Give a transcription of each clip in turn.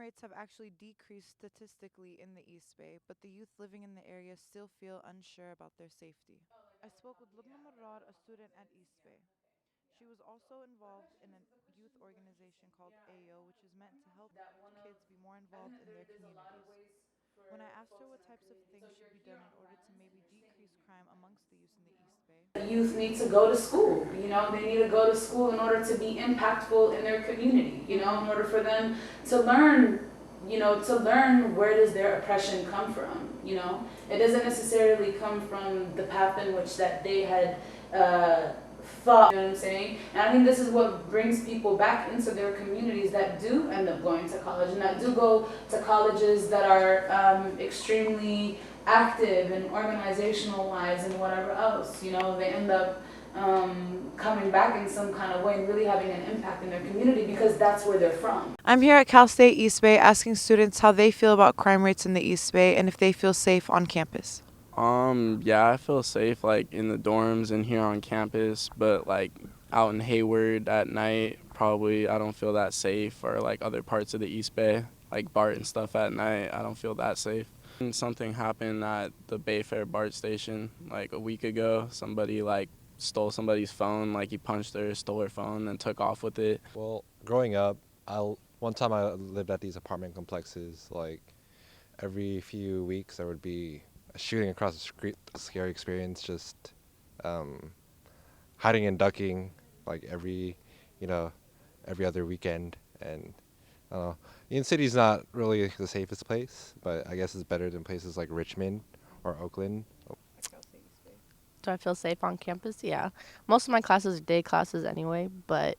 rates have actually decreased statistically in the East Bay, but the youth living in the area still feel unsure about their safety. I spoke with Lubna Murad, a student at East Bay. She was also involved in a youth organization called AO, which is meant to help kids be more involved in their communities. When I asked her what types of things should be done in order to maybe decrease crime amongst the youth in the East Bay, Youth need to go to school. They need to go to school in order to be impactful in their community. In order for them to learn. To learn where does their oppression come from. It doesn't necessarily come from the path in which that they had thought. You know what I'm saying? And I think this is what brings people back into their communities that do end up going to college and that do go to colleges that are extremely active and organizational wise and whatever else. They end up coming back in some kind of way and really having an impact in their community because that's where they're from. I'm here at Cal State East Bay asking students how they feel about crime rates in the East Bay and if they feel safe on campus. Yeah, I feel safe like in the dorms and here on campus, but like out in Hayward at night, probably I don't feel that safe, or like other parts of the East Bay, like BART and stuff at night, I don't feel that safe. And something happened at the Bayfair BART station like a week ago. Somebody like stole somebody's phone, like he punched her, stole her phone, and took off with it. Well, growing up, one time I lived at these apartment complexes. Like every few weeks, there would be a shooting across the street, a scary experience. Just hiding and ducking, like every other weekend. And I don't know, Union City's not really the safest place, but I guess it's better than places like Richmond or Oakland. Do I feel safe on campus? Yeah. Most of my classes are day classes anyway, but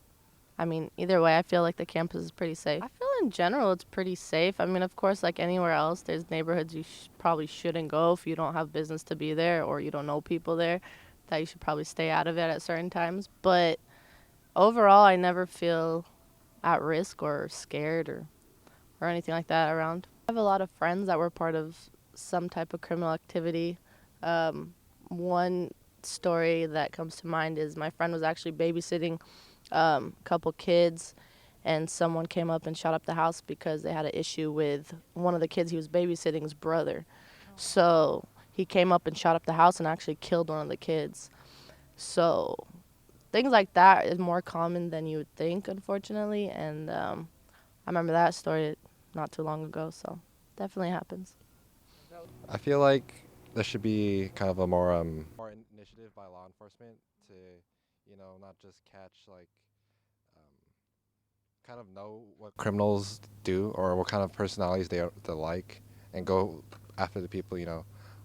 I mean, either way, I feel like the campus is pretty safe. I feel in general it's pretty safe. I mean, of course, like anywhere else, there's neighborhoods you probably shouldn't go if you don't have business to be there or you don't know people there, that you should probably stay out of it at certain times. But overall, I never feel at risk or scared or anything like that around. I have a lot of friends that were part of some type of criminal activity. One story that comes to mind is my friend was actually babysitting a couple kids, and someone came up and shot up the house because they had an issue with one of the kids he was babysitting's brother. So he came up and shot up the house and actually killed one of the kids. So things like that is more common than you would think, unfortunately. And I remember that story not too long ago, so definitely happens. I feel like there should be kind of a more initiative by law enforcement to, not just catch kind of know what criminals do or what kind of personalities they like, and go after the people,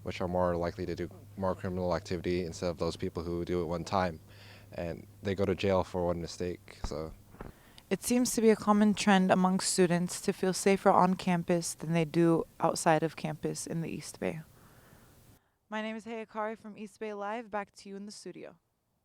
which are more likely to do more criminal activity instead of those people who do it one time and they go to jail for one mistake. So It seems to be a common trend among students to feel safer on campus than they do outside of campus in the East Bay. My name is Qare from East Bay Live. Back to you in the studio.